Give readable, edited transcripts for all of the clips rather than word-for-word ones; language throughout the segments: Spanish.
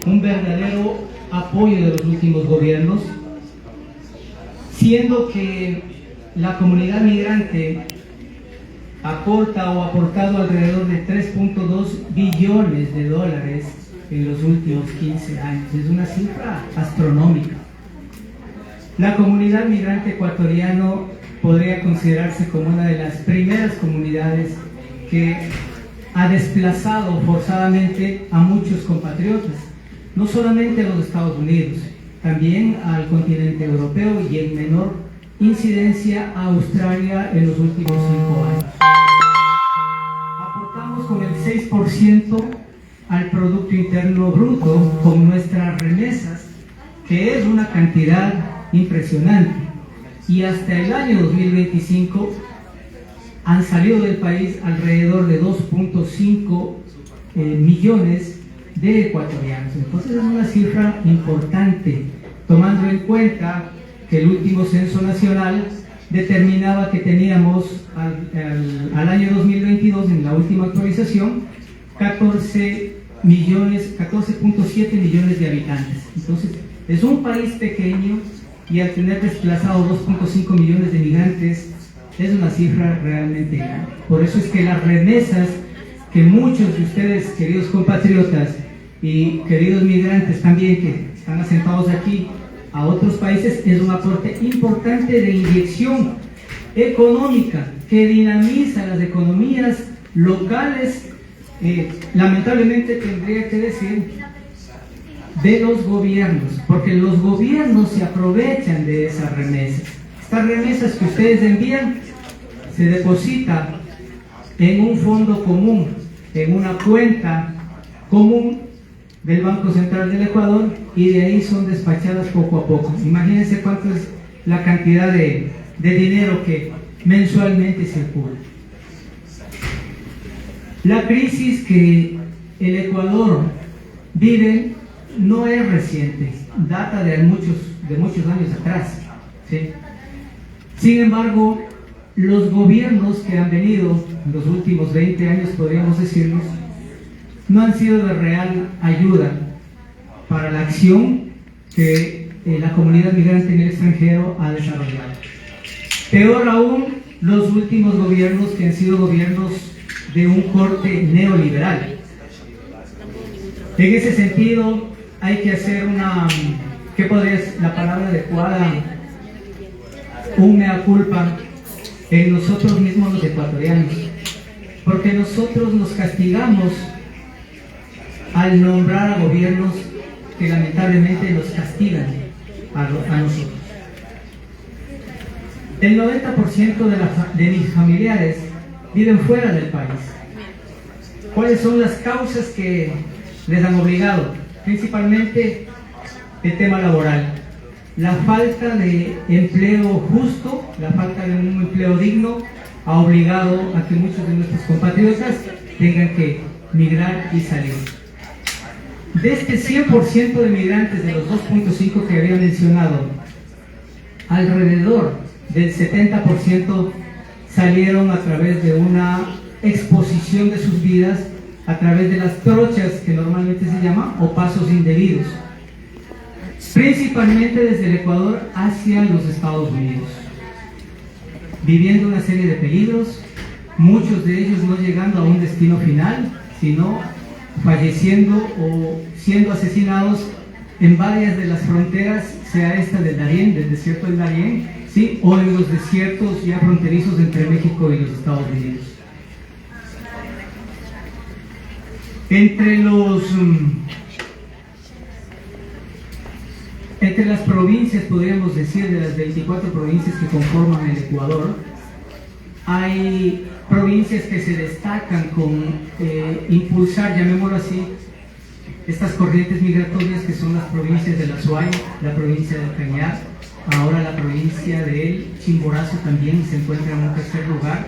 un verdadero apoyo de los últimos gobiernos, siendo que la comunidad migrante aporta o ha aportado alrededor de 3.2 billones de dólares en los últimos 15 años. Es una cifra astronómica. La comunidad migrante ecuatoriana podría considerarse como una de las primeras comunidades que ha desplazado forzadamente a muchos compatriotas, no solamente a los Estados Unidos, también al continente europeo y en menor incidencia a Australia en los últimos 5 años. Aportamos con el 6% al Producto Interno Bruto con nuestras remesas, que es una cantidad impresionante, y hasta el año 2025 han salido del país alrededor de 2.5 millones de ecuatorianos. Entonces es una cifra importante, tomando en cuenta que el último censo nacional determinaba que teníamos al año 2022, en la última actualización, 14.7 millones de habitantes. Entonces es un país pequeño, y al tener desplazado 2.5 millones de migrantes es una cifra realmente grande. Por eso es que las remesas que muchos de ustedes, queridos compatriotas y queridos migrantes también que están asentados aquí a otros países, es un aporte importante de inyección económica que dinamiza las economías locales, lamentablemente tendría que decir, de los gobiernos, porque los gobiernos se aprovechan de esas remesas. Estas remesas que ustedes envían se deposita en un fondo común, en una cuenta común del Banco Central del Ecuador, y de ahí son despachadas poco a poco. Imagínense cuánto es la cantidad de dinero que mensualmente circula. La crisis que el Ecuador vive no es reciente, data de muchos años atrás, ¿sí? Sin embargo, los gobiernos que han venido en los últimos 20 años, podríamos decirnos, no han sido de real ayuda para la acción que la comunidad migrante en el extranjero ha desarrollado. Peor aún, los últimos gobiernos, que han sido gobiernos de un corte neoliberal. En ese sentido, hay que hacer ¿qué podría ser la palabra adecuada? Un mea culpa en nosotros mismos los ecuatorianos, porque nosotros nos castigamos al nombrar a gobiernos que lamentablemente nos castigan a nosotros. El 90% de mis familiares viven fuera del país. ¿Cuáles son las causas que les han obligado? Principalmente el tema laboral, la falta de empleo justo, la falta de un empleo digno ha obligado a que muchos de nuestros compatriotas tengan que migrar y salir. De este 100% de migrantes, de los 2.5 que había mencionado, alrededor del 70% salieron a través de una exposición de sus vidas, a través de las trochas que normalmente se llama, o pasos indebidos, principalmente desde el Ecuador hacia los Estados Unidos, viviendo una serie de peligros, muchos de ellos no llegando a un destino final, sino falleciendo o siendo asesinados en varias de las fronteras, sea esta del Darién, del desierto del Darién, ¿sí?, o en los desiertos ya fronterizos entre México y los Estados Unidos. Entre las provincias, podríamos decir, de las 24 provincias que conforman el Ecuador, hay provincias que se destacan con impulsar, llamémoslo así, estas corrientes migratorias, que son las provincias de la Suay, la provincia del Cañar, ahora la provincia del Chimborazo también se encuentra en un tercer lugar.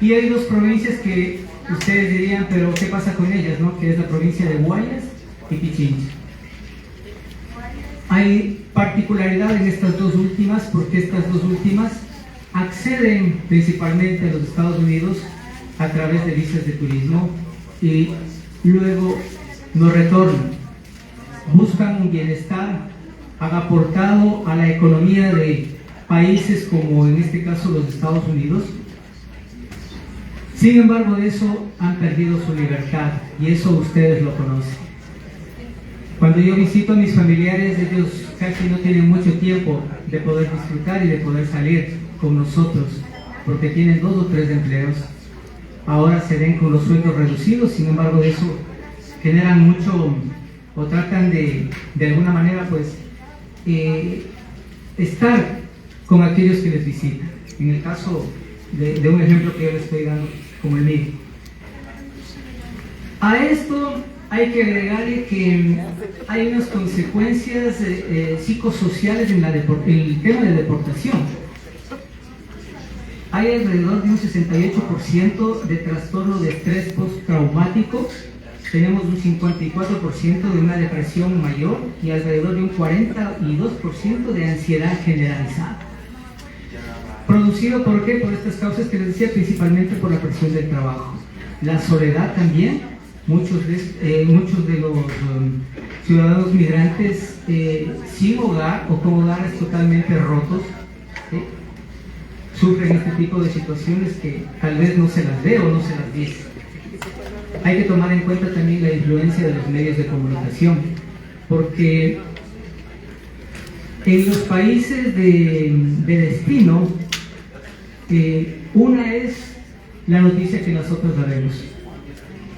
Y hay dos provincias que ustedes dirían, pero ¿qué pasa con ellas, no? Que es la provincia de Guayas y Pichincha. Hay particularidad en estas dos últimas, porque estas dos últimas acceden principalmente a los Estados Unidos a través de visas de turismo y luego no retornan. buscan un bienestar, han aportado a la economía de países como en este caso los Estados Unidos. Sin embargo, de eso han perdido su libertad, y eso ustedes lo conocen. Cuando yo visito a mis familiares, ellos casi no tienen mucho tiempo de poder disfrutar y de poder salir con nosotros, porque tienen 2 o 3 empleos. Ahora se ven con los sueldos reducidos, sin embargo de eso generan mucho, o tratan de alguna manera pues estar con aquellos que les visitan. En el caso de un ejemplo que yo les estoy dando, como el mío. A esto hay que agregarle que hay unas consecuencias psicosociales en el tema de deportación. Hay alrededor de un 68% de trastorno de estrés postraumático, tenemos un 54% de una depresión mayor y alrededor de un 42% de ansiedad generalizada. ¿Producido por qué? Por estas causas que les decía, principalmente por la presión del trabajo. La soledad también, muchos de los ciudadanos migrantes sin hogar o con hogares totalmente rotos, sufren este tipo de situaciones que tal vez no se las ve o no se las dice. Hay que tomar en cuenta también la influencia de los medios de comunicación, porque en los países de destino, una es la noticia que nosotros daremos,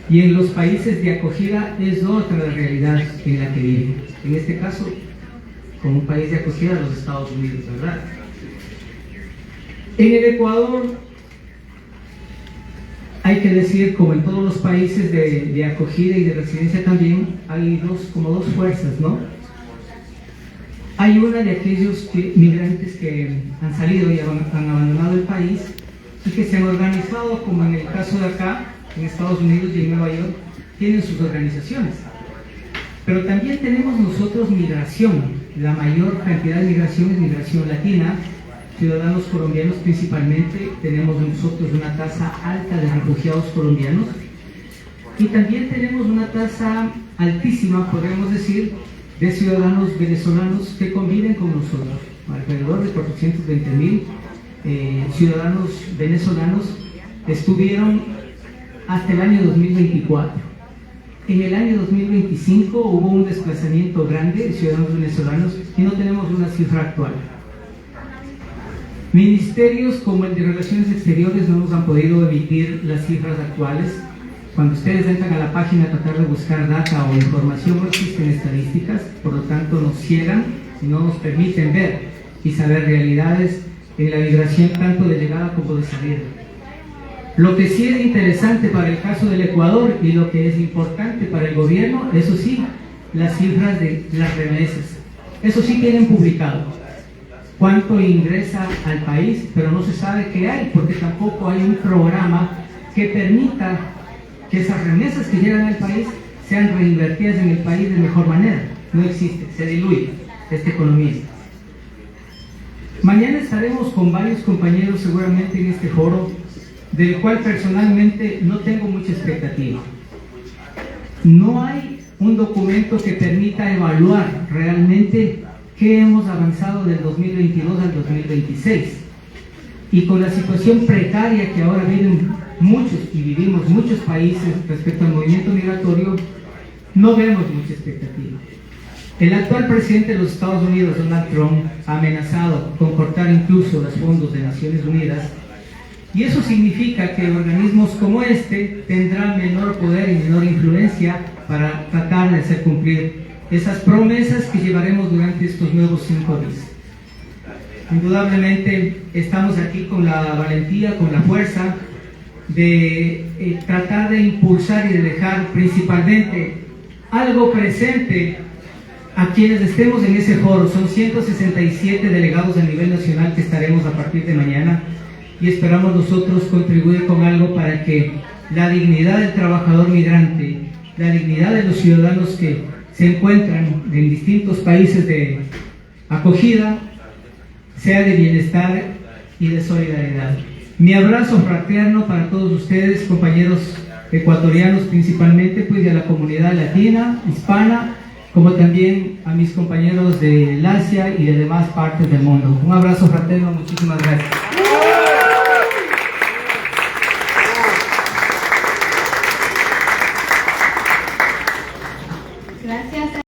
y en los países de acogida es otra la realidad en la que viven. En este caso, como un país de acogida, los Estados Unidos, ¿verdad? En el Ecuador, hay que decir, como en todos los países de acogida y de residencia también, hay dos fuerzas, ¿no? Hay una de aquellos migrantes que han salido y han abandonado el país y que se han organizado, como en el caso de acá, en Estados Unidos y en Nueva York, tienen sus organizaciones. Pero también tenemos nosotros migración. La mayor cantidad de migración es migración latina, ciudadanos colombianos principalmente. Tenemos nosotros una tasa alta de refugiados colombianos y también tenemos una tasa altísima, podemos decir, de ciudadanos venezolanos que conviven con nosotros. Alrededor de 420,000 ciudadanos venezolanos estuvieron hasta el año 2024. En el año 2025 hubo un desplazamiento grande de ciudadanos venezolanos y no tenemos una cifra actual. Ministerios como el de Relaciones Exteriores no nos han podido emitir las cifras actuales. Cuando ustedes entran a la página a tratar de buscar data o información, no existen estadísticas, por lo tanto nos ciegan y no nos permiten ver y saber realidades en la migración tanto de llegada como de salida. Lo que sí es interesante para el caso del Ecuador y lo que es importante para el gobierno, eso sí, las cifras de las remesas. Eso sí tienen publicado cuánto ingresa al país, pero no se sabe qué hay, porque tampoco hay un programa que permita que esas remesas que llegan al país sean reinvertidas en el país de mejor manera. No existe, se diluye esta economía. Mañana estaremos con varios compañeros seguramente en este foro, del cual personalmente no tengo mucha expectativa. No hay un documento que permita evaluar realmente qué hemos avanzado del 2022 al 2026. Y con la situación precaria que ahora viven muchos y vivimos muchos países respecto al movimiento migratorio, no vemos mucha expectativa. El actual presidente de los Estados Unidos, Donald Trump, ha amenazado con cortar incluso los fondos de Naciones Unidas, y eso significa que organismos como este tendrán menor poder y menor influencia para tratar de hacer cumplir esas promesas que llevaremos durante estos nuevos 5 días. Indudablemente estamos aquí con la valentía, con la fuerza de tratar de impulsar y de dejar principalmente algo presente a quienes estemos en ese foro. Son 167 delegados a nivel nacional que estaremos a partir de mañana, y esperamos nosotros contribuir con algo para que la dignidad del trabajador migrante, la dignidad de los ciudadanos que se encuentran en distintos países de acogida, sea de bienestar y de solidaridad. Mi abrazo fraterno para todos ustedes, compañeros ecuatorianos principalmente, pues de la comunidad latina, hispana, como también a mis compañeros del Asia y de demás partes del mundo. Un abrazo fraterno, muchísimas gracias.